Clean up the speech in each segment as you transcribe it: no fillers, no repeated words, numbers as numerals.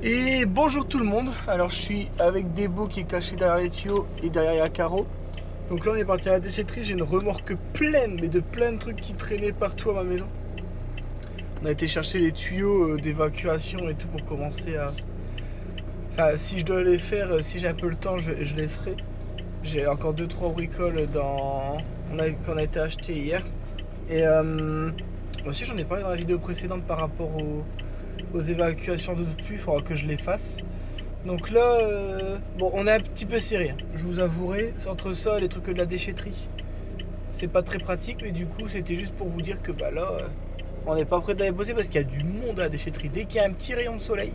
Et bonjour tout le monde. Alors je suis avec Debo qui est caché derrière les tuyaux et derrière il y a Caro. Donc là on est parti à la déchetterie, j'ai une remorque pleine, mais de plein de trucs qui traînaient partout à ma maison. On a été chercher les tuyaux d'évacuation et tout pour commencer à... Enfin si je dois les faire, si j'ai un peu le temps je les ferai. J'ai encore 2-3 bricoles qu'on a été acheter hier. Et moi aussi j'en ai parlé dans la vidéo précédente par rapport aux évacuations d'eau de pluie, il faudra que je les fasse. Donc là, bon, on est un petit peu serré, hein, je vous avouerai. C'est entre ça et les trucs de la déchetterie. C'est pas très pratique, mais du coup, c'était juste pour vous dire que bah là, on n'est pas prêt d'aller bosser parce qu'il y a du monde à la déchetterie. Dès qu'il y a un petit rayon de soleil,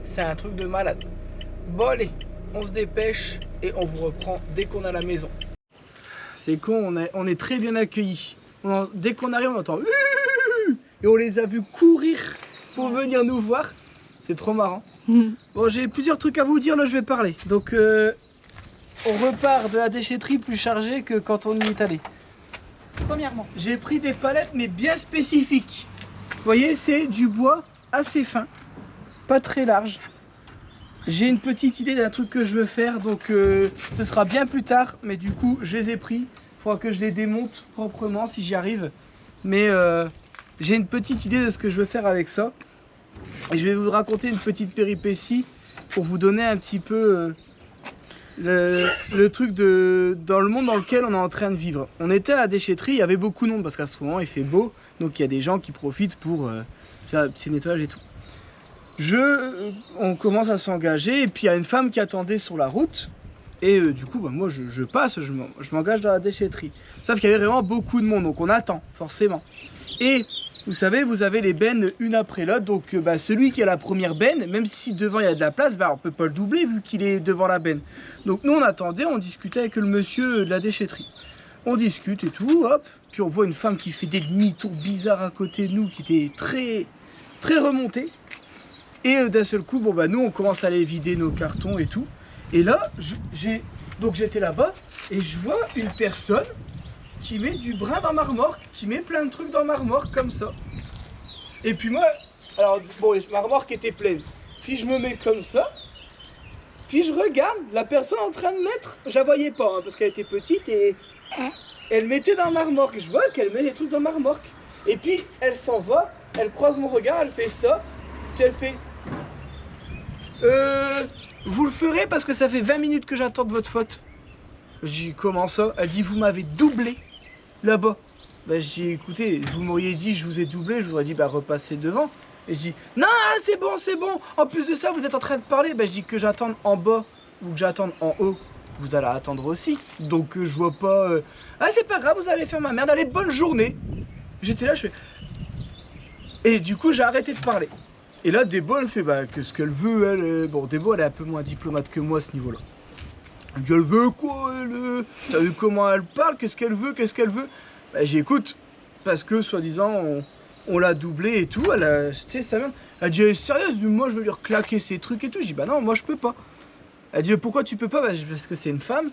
c'est un truc de malade. Bon, allez, on se dépêche et on vous reprend dès qu'on est à la maison. C'est con, on est très bien accueillis. Dès qu'on arrive, on entend et on les a vus courir pour venir nous voir. C'est trop marrant. Bon, j'ai plusieurs trucs à vous dire, là je vais parler. Donc on repart de la déchetterie plus chargé que quand on y est allé. Premièrement, J'ai pris des palettes mais bien spécifiques. Vous voyez, c'est du bois assez fin, pas très large. J'ai une petite idée d'un truc que je veux faire, donc ce sera bien plus tard. Mais du coup, je les ai pris. Il faudra que je les démonte proprement si j'y arrive. Mais j'ai une petite idée de ce que je veux faire avec ça. Et je vais vous raconter une petite péripétie pour vous donner un petit peu le truc dans le monde dans lequel on est en train de vivre. On était à la déchetterie, il y avait beaucoup de monde parce qu'à ce moment il fait beau. Donc il y a des gens qui profitent pour faire un petit nettoyage et tout. On commence à s'engager et puis il y a une femme qui attendait sur la route. Et du coup, bah, moi je passe, je m'engage dans la déchetterie. Sauf qu'il y avait vraiment beaucoup de monde, donc on attend forcément. Et vous savez, vous avez les bennes une après l'autre, donc bah, celui qui a la première benne, même si devant il y a de la place, bah, on peut pas le doubler vu qu'il est devant la benne. Donc nous on attendait, on discutait avec le monsieur de la déchetterie. On discute et tout, hop, puis on voit une femme qui fait des demi-tours bizarres à côté de nous, qui était très, très remontée. Et d'un seul coup, bon bah nous on commence à aller vider nos cartons et tout. Et là, donc j'étais là-bas et je vois une personne qui met du brin dans ma remorque, qui met plein de trucs dans ma remorque comme ça. Et puis moi, alors bon, ma remorque était pleine. Puis je me mets comme ça. Puis je regarde la personne en train de mettre, je la voyais pas hein, parce qu'elle était petite et elle mettait dans ma remorque. Je vois qu'elle met des trucs dans ma remorque. Et puis elle s'en va, elle croise mon regard, elle fait ça. Puis elle fait vous le ferez parce que ça fait 20 minutes que j'attends de votre faute. Je dis comment ça? Elle dit vous m'avez doublé là-bas. Bah je dis écoutez, vous m'auriez dit je vous ai doublé, je vous aurais dit bah repassez devant. Et je dis non c'est bon c'est bon. En plus de ça vous êtes en train de parler. Bah je dis que j'attende en bas ou que j'attende en haut. Vous allez attendre aussi. Donc je vois pas. Ah c'est pas grave vous allez faire ma merde. Allez bonne journée. J'étais là je fais. Et du coup j'ai arrêté de parler. Et là Debo elle fait bah que ce qu'elle veut elle. Bon Debo elle est un peu moins diplomate que moi à ce niveau là. Elle dit elle veut quoi elle. T'as vu comment elle parle? Qu'est-ce qu'elle veut? Qu'est-ce qu'elle veut? Bah j'écoute. Parce que soi-disant on l'a doublé et tout. Elle a acheté sa merde. Elle dit elle est sérieuse, moi je veux lui reclaquer ses trucs et tout. Je dis bah non moi je peux pas. Elle dit pourquoi tu peux pas? Bah, parce que c'est une femme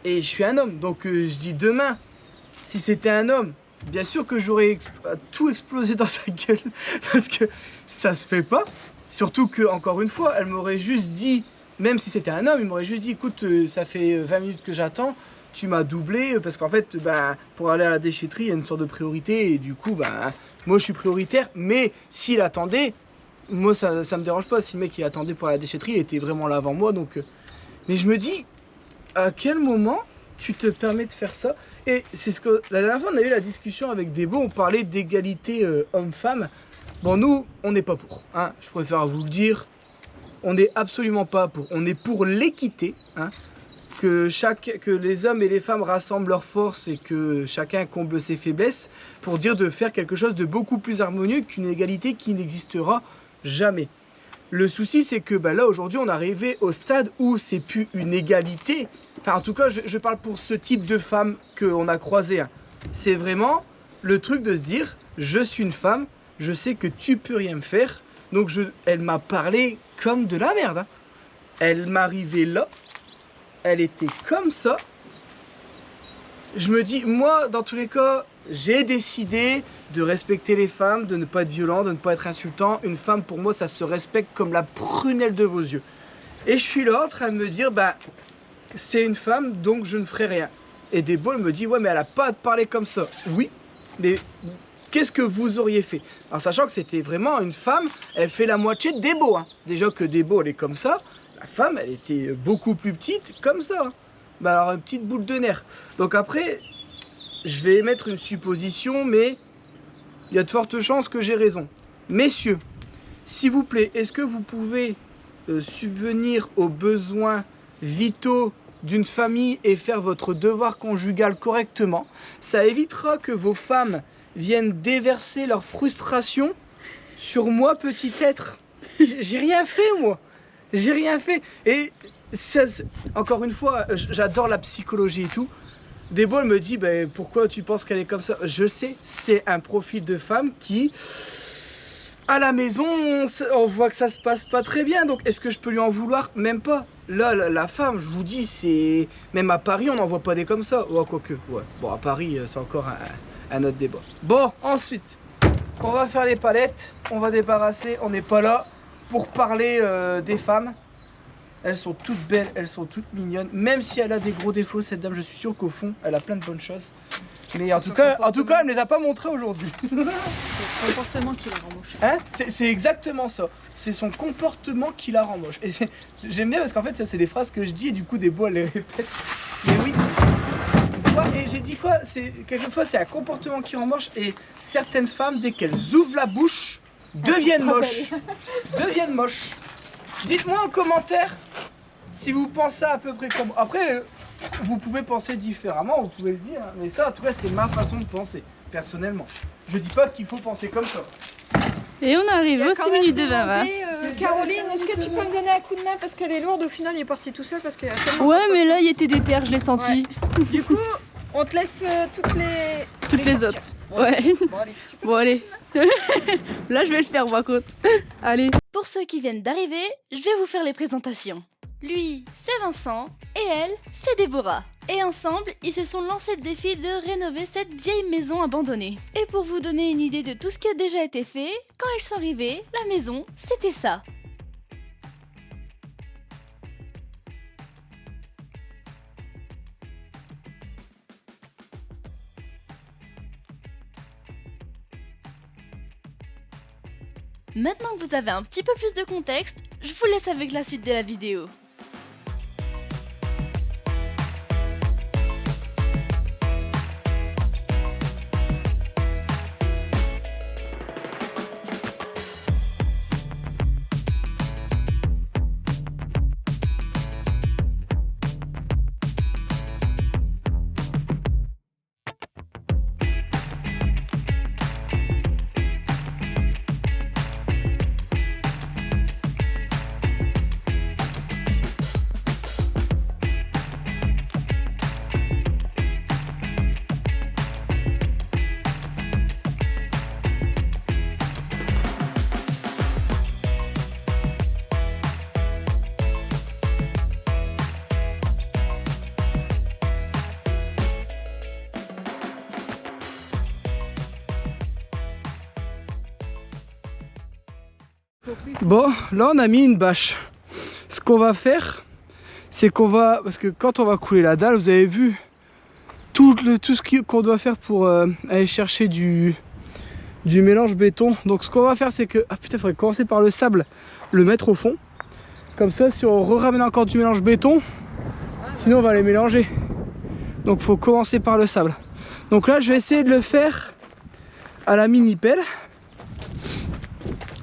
et je suis un homme. Donc je dis demain si c'était un homme. Bien sûr que j'aurais tout explosé dans sa gueule parce que ça se fait pas. Surtout que, encore une fois, elle m'aurait juste dit, même si c'était un homme, il m'aurait juste dit écoute, ça fait 20 minutes que j'attends, tu m'as doublé parce qu'en fait, bah, pour aller à la déchetterie, il y a une sorte de priorité et du coup, bah, moi je suis prioritaire. Mais s'il attendait, moi ça me dérange pas. Si le mec il attendait pour la déchetterie, il était vraiment là avant moi. Donc, mais je me dis, à quel moment tu te permets de faire ça? Et c'est ce que la dernière fois on a eu la discussion avec Debo, on parlait d'égalité homme-femme. Bon nous on n'est pas pour, hein, je préfère vous le dire, on n'est absolument pas pour, on est pour l'équité, hein, que les hommes et les femmes rassemblent leurs forces et que chacun comble ses faiblesses pour dire de faire quelque chose de beaucoup plus harmonieux qu'une égalité qui n'existera jamais. Le souci c'est que bah, là aujourd'hui on est arrivé au stade où c'est plus une égalité. Enfin en tout cas je parle pour ce type de femme qu'on a croisé. Hein. C'est vraiment le truc de se dire je suis une femme, je sais que tu peux rien me faire. Donc elle m'a parlé comme de la merde. Hein. Elle m'arrivait là, elle était comme ça. Je me dis moi dans tous les cas j'ai décidé de respecter les femmes, de ne pas être violent, de ne pas être insultant. Une femme, pour moi, ça se respecte comme la prunelle de vos yeux. Et je suis là en train de me dire, bah, c'est une femme, donc je ne ferai rien. Et Debo me dit, ouais, mais elle a pas à te parler comme ça. Oui, mais qu'est-ce que vous auriez fait? En sachant que c'était vraiment une femme, elle fait la moitié de Debo. Hein. Déjà que Debo, elle est comme ça. La femme, elle était beaucoup plus petite, comme ça. Hein. Bah alors, une petite boule de nerf. Donc après, je vais émettre une supposition, mais il y a de fortes chances que j'ai raison. Messieurs, s'il vous plaît, est-ce que vous pouvez subvenir aux besoins vitaux d'une famille et faire votre devoir conjugal correctement? Ça évitera que vos femmes viennent déverser leur frustration sur moi, petit être. J'ai rien fait, moi. J'ai rien fait. Et ça, encore une fois, j'adore la psychologie et tout. Debo me dit, bah, pourquoi tu penses qu'elle est comme ça? Je sais, c'est un profil de femme qui, à la maison, on voit que ça se passe pas très bien. Donc, est-ce que je peux lui en vouloir? Même pas. Là, la femme, je vous dis, c'est... Même à Paris, on n'en voit pas des comme ça. Ouais, quoique, ouais. Bon, à Paris, c'est encore un autre débat. Bon, ensuite, on va faire les palettes. On va débarrasser. On n'est pas là pour parler des femmes. Elles sont toutes belles, elles sont toutes mignonnes. Même si elle a des gros défauts, cette dame, je suis sûr qu'au fond, elle a plein de bonnes choses. Mais en tout cas, elle me les a pas montrées aujourd'hui. C'est son comportement qui la rend moche. Hein? C'est exactement ça. C'est son comportement qui la rend moche. Et j'aime bien parce qu'en fait, ça, c'est des phrases que je dis et du coup, Debo, elle les répète. Mais oui. Et j'ai dit quoi? Quelquefois, c'est un comportement qui rend moche. Et certaines femmes, dès qu'elles ouvrent la bouche, deviennent moches. Deviennent moches. Dites-moi en commentaire si vous pensez à peu près comme... Après, vous pouvez penser différemment, vous pouvez le dire. Hein, mais ça, en tout cas, c'est ma façon de penser, personnellement. Je dis pas qu'il faut penser comme ça. Et on arrive aux 6 minutes de 20. Caroline, est-ce que tu peux me donner un coup de main parce qu'elle est lourde? Au final, il est parti tout seul parce qu'il y a tellement... Ouais, mais là, il était déter, je l'ai senti. Ouais. Du coup, on te laisse toutes les autres. Ouais. Bon, allez. Là, je vais le faire, par contre. Allez. Pour ceux qui viennent d'arriver, je vais vous faire les présentations. Lui, c'est Vincent, et elle, c'est Déborah. Et ensemble, ils se sont lancés le défi de rénover cette vieille maison abandonnée. Et pour vous donner une idée de tout ce qui a déjà été fait, quand ils sont arrivés, la maison, c'était ça. Maintenant que vous avez un petit peu plus de contexte, je vous laisse avec la suite de la vidéo. Bon, là on a mis une bâche. Ce qu'on va faire, c'est qu'on va... Parce que quand on va couler la dalle, vous avez vu tout ce qu'on doit faire pour aller chercher du mélange béton. Donc ce qu'on va faire, c'est que... Ah putain, il faudrait commencer par le sable, le mettre au fond. Comme ça, si on ramène encore du mélange béton, sinon on va les mélanger. Donc il faut commencer par le sable. Donc là, je vais essayer de le faire à la mini pelle.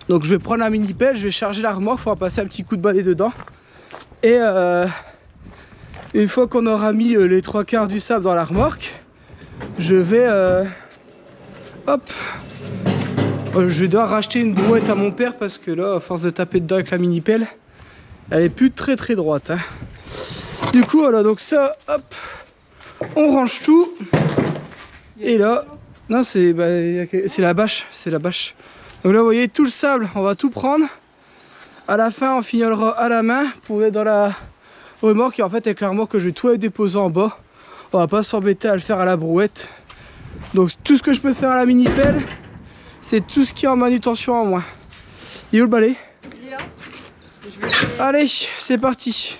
Donc je vais prendre la mini pelle, je vais charger la remorque, il faudra passer un petit coup de balai dedans. Et une fois qu'on aura mis les 3/4 du sable dans la remorque, je vais hop, je vais devoir racheter une brouette à mon père parce que là, à force de taper dedans avec la mini pelle, elle est plus très droite. Hein. Du coup voilà, donc ça, hop, on range tout. Et là, non c'est la bâche, c'est la bâche. Donc là vous voyez tout le sable, on va tout prendre. À la fin on finira à la main pour mettre dans la remorque. Et en fait avec la remorque je vais tout aller déposer en bas. On va pas s'embêter à le faire à la brouette. Donc tout ce que je peux faire à la mini pelle, c'est tout ce qui est en manutention en moins. Il est où le balai? Il est là. Allez, c'est parti.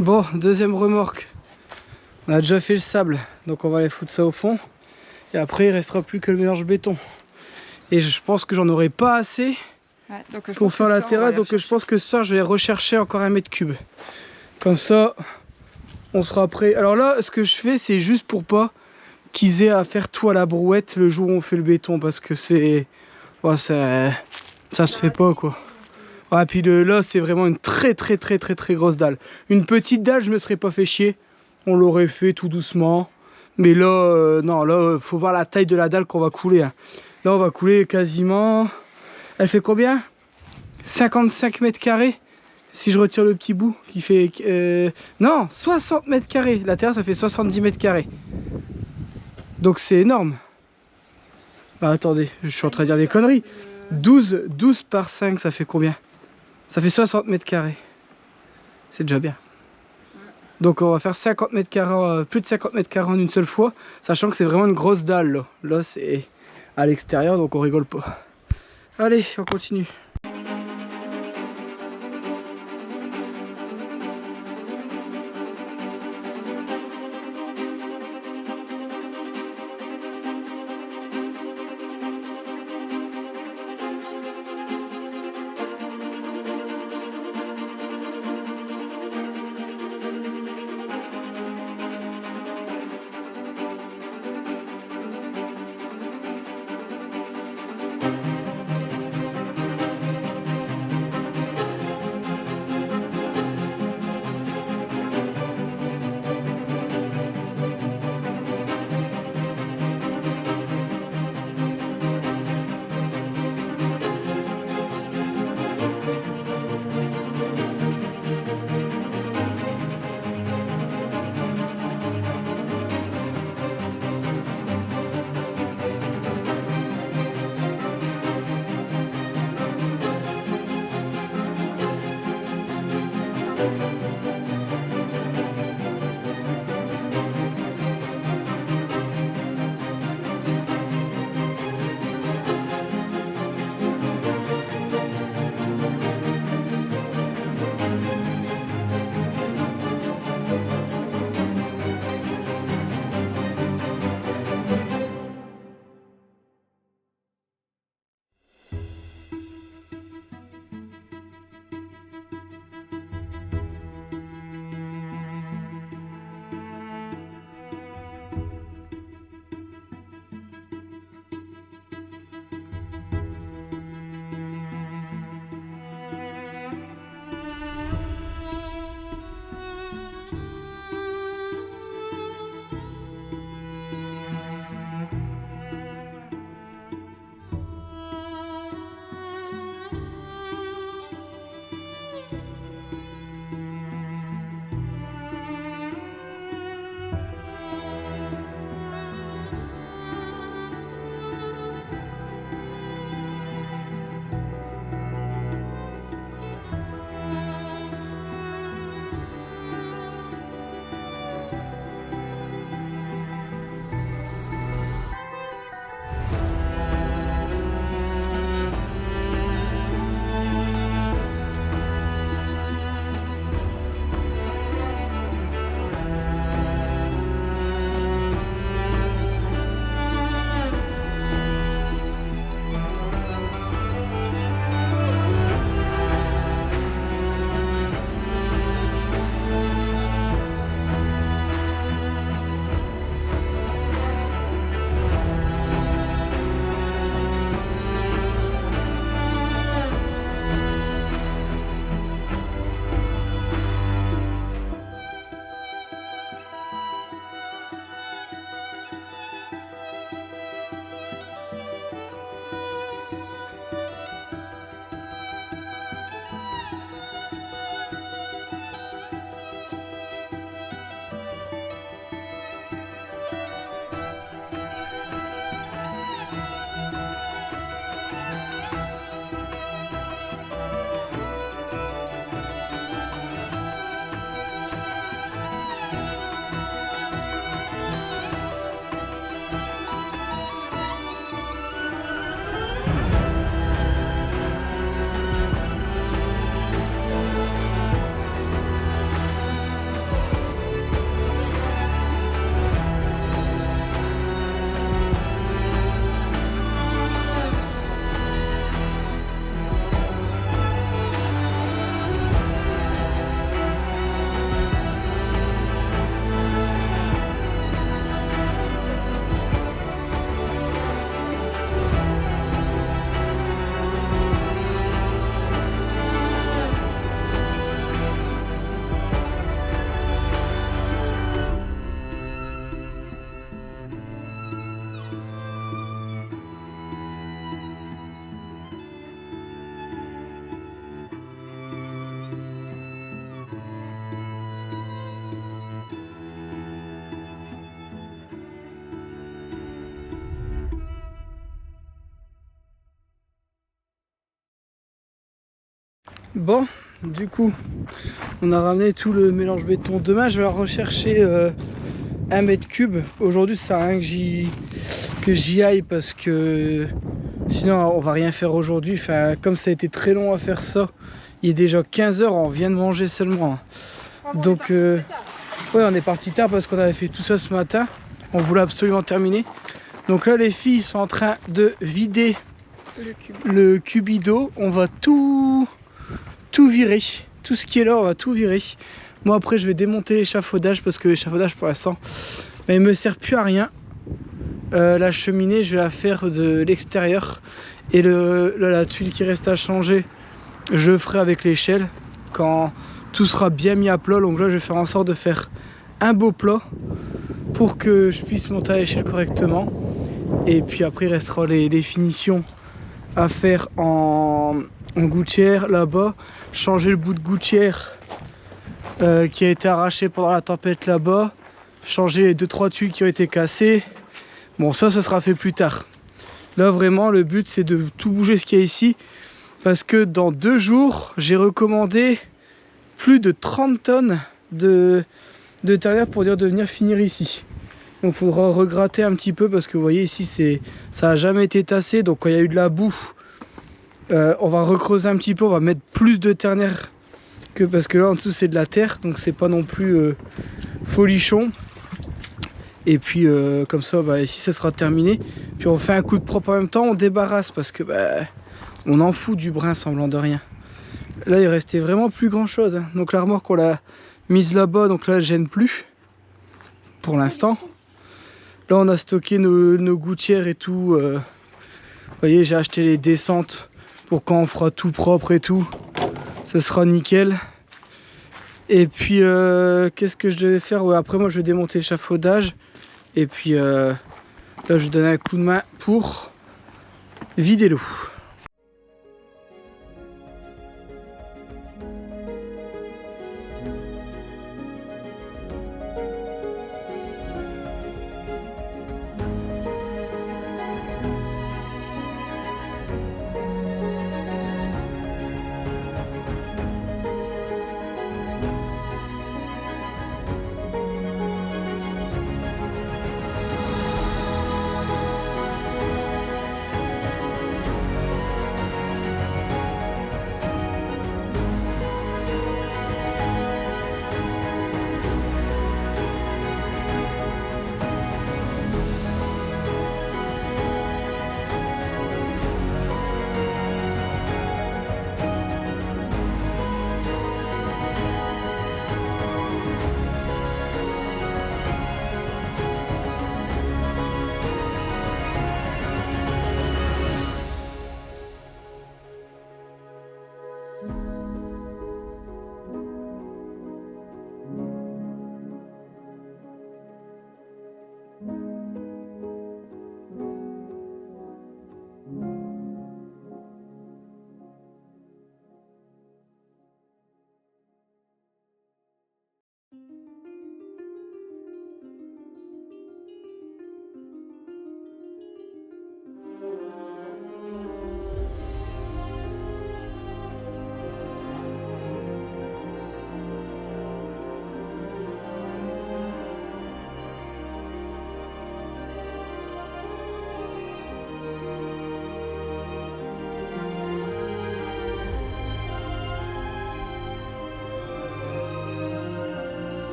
Bon, deuxième remorque. On a déjà fait le sable, donc on va aller foutre ça au fond. Et après, il restera plus que le mélange béton. Et je pense que j'en aurai pas assez pour faire la terrasse. Donc je pense que ce soir, je vais rechercher encore 1 mètre cube. Comme ça, on sera prêt. Alors là, ce que je fais, c'est juste pour pas qu'ils aient à faire tout à la brouette le jour où on fait le béton. Parce que c'est... Ouais, ça se fait pas, quoi. Ah, puis là, c'est vraiment une très grosse dalle. Une petite dalle, je me serais pas fait chier. On l'aurait fait tout doucement. Mais là, non, là, faut voir la taille de la dalle qu'on va couler. Hein. Là, on va couler quasiment... Elle fait combien? 55 mètres carrés. Si je retire le petit bout, qui fait... non, 60 mètres carrés. La terrasse, ça fait 70 mètres carrés. Donc, c'est énorme. Bah, attendez, je suis en train de dire des conneries. 12 par 5, ça fait combien? Ça fait 60 mètres carrés. C'est déjà bien. Donc on va faire 50 mètres carrés, plus de 50 mètres carrés en une seule fois. Sachant que c'est vraiment une grosse dalle là. Là c'est à l'extérieur donc on rigole pas. Allez, on continue. Bon, du coup, on a ramené tout le mélange béton. Demain, je vais rechercher 1 mètre cube. Aujourd'hui, ça sert à rien que j'y aille parce que sinon, on va rien faire aujourd'hui. Enfin, comme ça a été très long à faire ça, il est déjà 15 h, on vient de manger seulement. Donc, ouais, on est parti tard parce qu'on avait fait tout ça ce matin. On voulait absolument terminer. Donc là, les filles sont en train de vider le cubido. On va tout virer. Tout ce qui est là, on va tout virer. Moi, après, je vais démonter l'échafaudage parce que l'échafaudage, pour l'instant, il me sert plus à rien. La cheminée, je vais la faire de l'extérieur. Et la tuile qui reste à changer, je ferai avec l'échelle quand tout sera bien mis à plat. Donc là, je vais faire en sorte de faire un beau plat pour que je puisse monter à l'échelle correctement. Et puis après, il restera les finitions à faire en gouttière là-bas. Changer le bout de gouttière qui a été arraché pendant la tempête là-bas. Changer les 2-3 tuiles qui ont été cassées. Bon, ça sera fait plus tard. Là, vraiment, le but, c'est de tout bouger ce qu'il y a ici. Parce que dans 2 jours, j'ai recommandé plus de 30 tonnes de terre pour dire de venir finir ici. Donc, il faudra regratter un petit peu parce que vous voyez ici, ça n'a jamais été tassé. Donc, quand il y a eu de la boue, on va recreuser un petit peu. On va mettre plus de ternaire parce que là, en dessous, c'est de la terre. Donc, c'est pas non plus folichon. Et puis, comme ça, ici, ça sera terminé. Puis, on fait un coup de propre en même temps. On débarrasse parce que on en fout du brin semblant de rien. Là, il restait vraiment plus grand chose. Hein. Donc, la remorque, on l'a mise là-bas. Donc là, elle gêne plus pour l'instant. Là, on a stocké nos gouttières et tout. Vous voyez, j'ai acheté les descentes pour quand on fera tout propre et tout. Ce sera nickel. Et puis, qu'est-ce que je devais faire? Ouais, après, moi, je vais démonter l'échafaudage. Et puis, là, je vais donner un coup de main pour vider l'eau.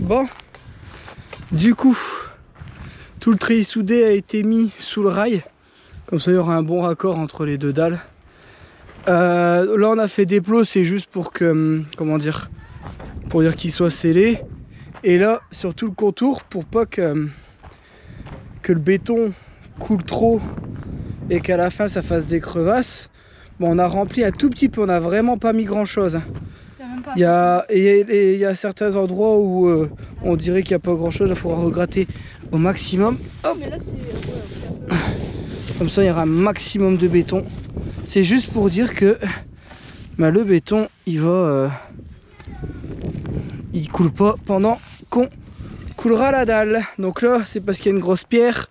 Bon, du coup, tout le treillis soudé a été mis sous le rail. Comme ça, il y aura un bon raccord entre les deux dalles. Là, on a fait des plots, c'est juste pour que, comment dire, pour dire qu'il soit scellé. Et là, sur tout le contour, pour pas que le béton coule trop et qu'à la fin ça fasse des crevasses, bon, on a rempli un tout petit peu, on n'a vraiment pas mis grand chose. Il y a certains endroits où on dirait qu'il n'y a pas grand chose, il faudra regratter au maximum. Hop. Mais là, c'est... Comme ça il y aura un maximum de béton. C'est juste pour dire que bah, le béton il va il coule pas pendant qu'on coulera la dalle. Donc là c'est parce qu'il y a une grosse pierre.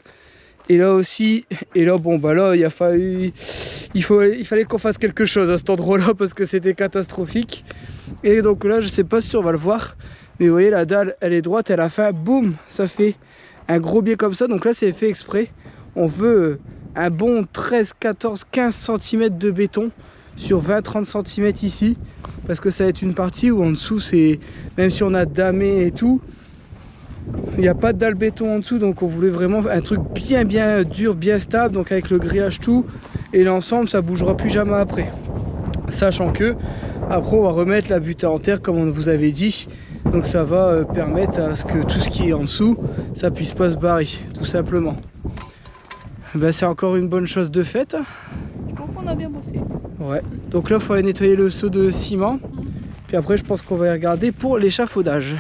Et là aussi, et là bon bah là il fallait qu'on fasse quelque chose à cet endroit là parce que c'était catastrophique. Et donc là je sais pas si on va le voir, mais vous voyez la dalle elle est droite, elle a fait boum, ça fait un gros biais comme ça. Donc là c'est fait exprès, on veut un bon 13, 14, 15 cm de béton sur 20-30 cm ici, parce que ça va être une partie où en dessous c'est, même si on a damé et tout, il n'y a pas de dalle béton en dessous, donc on voulait vraiment un truc bien dur, bien stable, donc avec le grillage tout, et l'ensemble ça bougera plus jamais après. Sachant que après on va remettre la butée en terre comme on vous avait dit, donc ça va permettre à ce que tout ce qui est en dessous ça puisse pas se barrer, tout simplement. Ben, c'est encore une bonne chose de faite. Je crois qu'on a bien bossé. Ouais, donc là il faut aller nettoyer le seau de ciment, puis après je pense qu'on va y regarder pour l'échafaudage.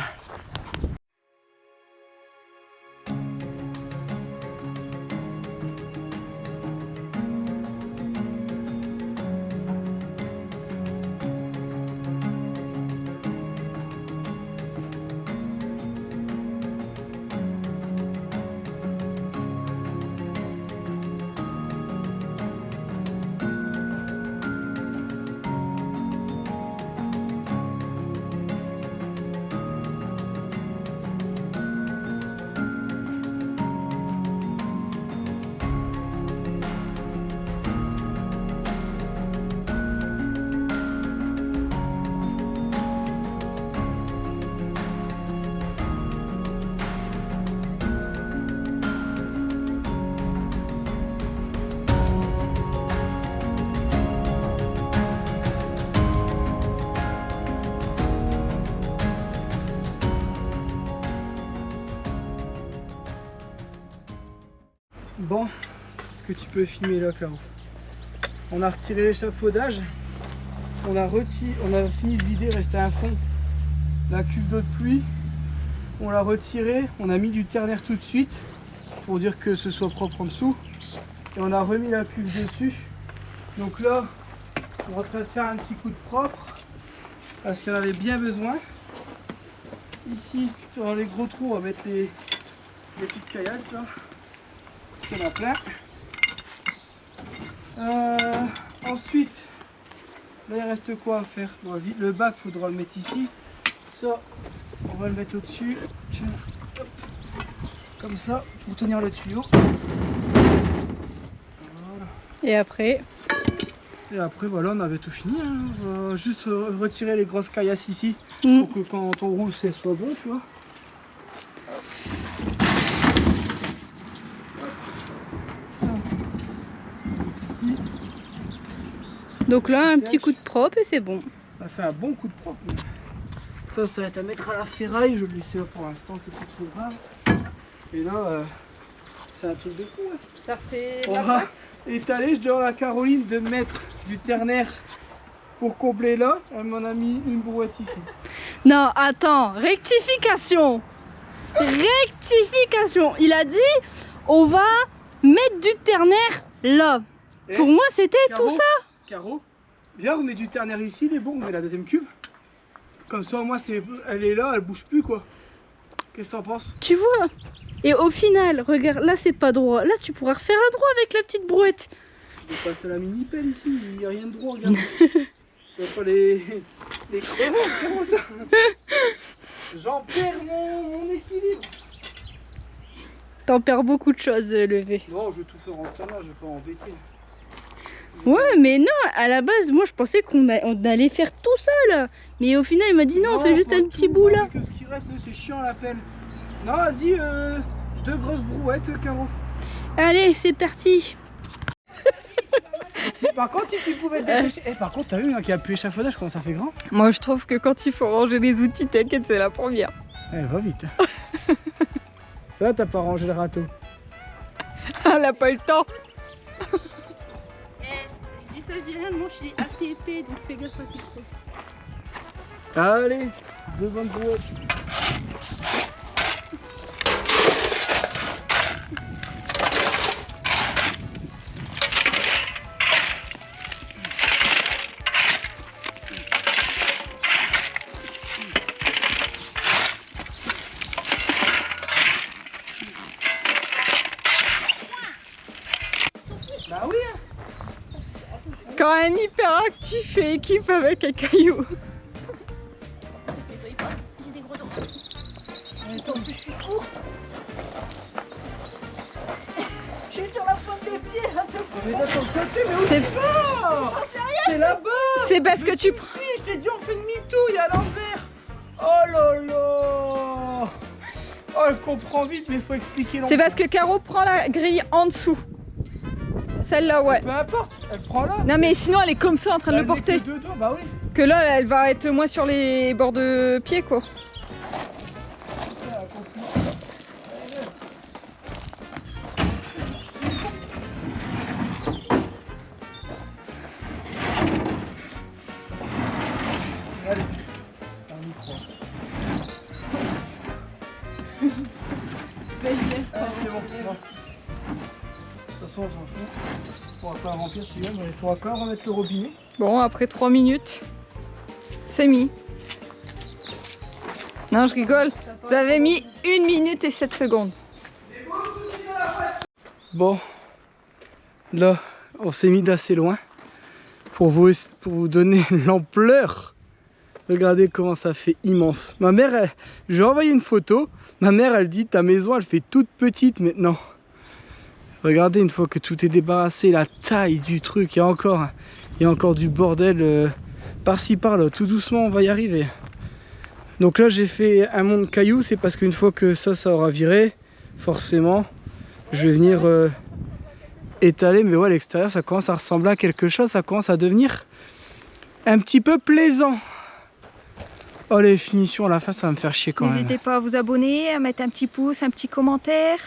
Bon, est-ce que tu peux filmer là, Caro? On a retiré l'échafaudage, on a fini de vider, restait un fond, la cuve d'eau de pluie, on l'a retiré, on a mis du ternaire tout de suite pour dire que ce soit propre en dessous, et on a remis la cuve dessus. Donc là, on est en train de faire un petit coup de propre parce qu'il en avait bien besoin. Ici, dans les gros trous, on va mettre les petites caillasses là. Il y en a plein. Ensuite, là il reste quoi à faire? Bon, le bac, il faudra le mettre ici. Ça, on va le mettre au-dessus. Comme ça, pour tenir le tuyau. Voilà. Et après? Et après, voilà, on avait tout fini. Hein. On va juste retirer les grosses caillasses ici. Pour que quand on roule, ça soit bon, tu vois. Donc là, un petit coup de propre et c'est bon. Ça fait un bon coup de propre. Ça va être à mettre à la ferraille. Je le laisse là pour l'instant, c'est pas trop grave. Et là, c'est un truc de fou. Ouais. Ça fait On la va place. étaler. Je demande à Caroline de mettre du ternaire pour combler là. Elle m'en a mis une brouette ici. Non, attends, rectification. Rectification. Il a dit, on va mettre du ternaire là. Et pour moi, c'était Caro, tout ça. Caro, viens, on met du ternaire ici, il est bon, on met la deuxième cuve. Comme ça, au moins, elle est là, elle bouge plus, quoi. Qu'est-ce que t'en penses? Tu vois? Et au final, regarde, là c'est pas droit. Là tu pourras refaire un droit avec la petite brouette. Je vais passer la mini-pelle ici, il n'y a rien de droit, regarde. Je vois pas les crevants, comment ça? J'en perds mon équilibre. T'en perds beaucoup de choses, levé. Non, je vais tout faire en ternaire, je vais pas m'embêter. Ouais, mais non, à la base, moi je pensais qu'on allait faire tout ça là. Mais au final, il m'a dit non, on fait juste un petit bout là. Que ce qui reste, c'est chiant la pelle. Non, vas-y, 2 grosses brouettes, Caro. Allez, c'est parti. Par contre, si tu pouvais te dépêcher. Par contre, t'as vu, hein, qu'il y a plus échafaudage, comment ça fait grand? Moi je trouve que quand il faut ranger les outils, t'inquiète, c'est la première. Elle va vite. Ça va, t'as pas rangé le râteau? Elle a pas eu le temps. Je dis ça, je dis rien, mon je suis assez épais, donc fais gaffe à tes grosses. Allez, 2 bonnes brouettes. Bah oui, hein. Quand un hyperactif fait équipe avec un caillou. J'ai des gros dents. En plus, je suis courte. Je suis sur la pointe des pieds, là. Mais là, sur le côté, mais où C'est c'est là-bas. C'est parce que tu prends. Oui, je t'ai dit, on fait demi-touille à l'envers. Oh là là. Oh, elle comprend vite, mais il faut expliquer. C'est parce que Caro prend la grille en dessous. Celle-là, ouais. Peu importe, elle prend là. Non mais sinon elle est comme ça en train de le porter. Que 2 doigts, bah oui. Que là elle va être moins sur les bords de pied quoi. Allez, un micro. Ah, c'est bon, non. De toute façon, on s'en fout. On va pas remplir celui-là, mais il faudra quand même remettre le robinet. Bon après 3 minutes, c'est mis. Non je rigole, vous avez mis 1 minute et 7 secondes. Bon, là, on s'est mis d'assez loin pour vous donner l'ampleur. Regardez comment ça fait immense. Ma mère, je lui ai envoyé une photo. Ma mère, elle dit, ta maison, elle fait toute petite maintenant. Regardez, une fois que tout est débarrassé, la taille du truc, il y a encore du bordel par-ci par-là. Tout doucement, on va y arriver. Donc là, j'ai fait un monte cailloux. C'est parce qu'une fois que ça aura viré, forcément, je vais venir étaler. Mais ouais, l'extérieur, ça commence à ressembler à quelque chose. Ça commence à devenir un petit peu plaisant. Oh, les finitions à la fin, ça va me faire chier quand même. N'hésitez pas à vous abonner, à mettre un petit pouce, un petit commentaire.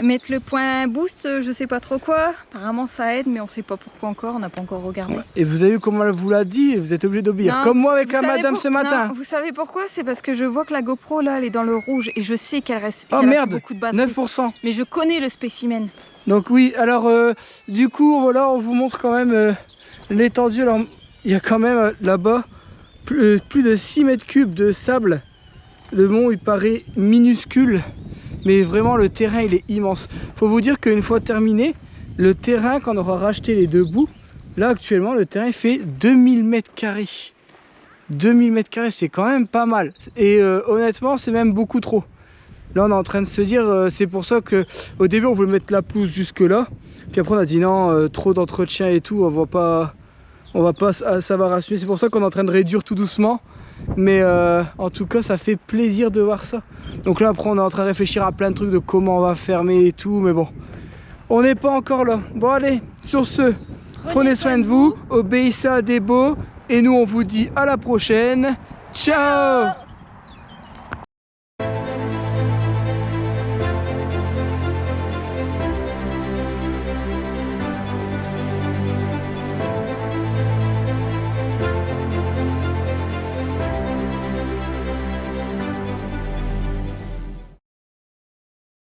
Mettre le point boost, je sais pas trop quoi. Apparemment ça aide, mais on sait pas pourquoi encore, on n'a pas encore regardé. Ouais. Et vous avez vu comment elle vous l'a dit et vous êtes obligé d'obéir. Comme moi avec la madame ce matin. Non, vous savez pourquoi? C'est parce que je vois que la GoPro là, elle est dans le rouge et je sais qu'elle reste. Oh merde, beaucoup de batterie. 9%. Mais je connais le spécimen. Donc oui, alors du coup, voilà, on vous montre quand même l'étendue. Alors il y a quand même là-bas plus de 6 mètres cubes de sable. Le mont, il paraît minuscule. Mais vraiment, le terrain, il est immense. Faut vous dire qu'une fois terminé, le terrain, quand on aura racheté les 2 bouts, là, actuellement, le terrain fait 2000 mètres carrés. 2000 mètres carrés, c'est quand même pas mal. Et honnêtement, c'est même beaucoup trop. Là, on est en train de se dire, c'est pour ça qu'au début, on voulait mettre la pelouse jusque là. Puis après, on a dit non, trop d'entretien et tout, on va pas, ça va rassurer. C'est pour ça qu'on est en train de réduire tout doucement. Mais en tout cas, ça fait plaisir de voir ça. Donc là, après, on est en train de réfléchir à plein de trucs de comment on va fermer et tout. Mais bon, on n'est pas encore là. Bon, allez, sur ce, prenez soin de vous, obéissez à des beaux. Et nous, on vous dit à la prochaine. Ciao!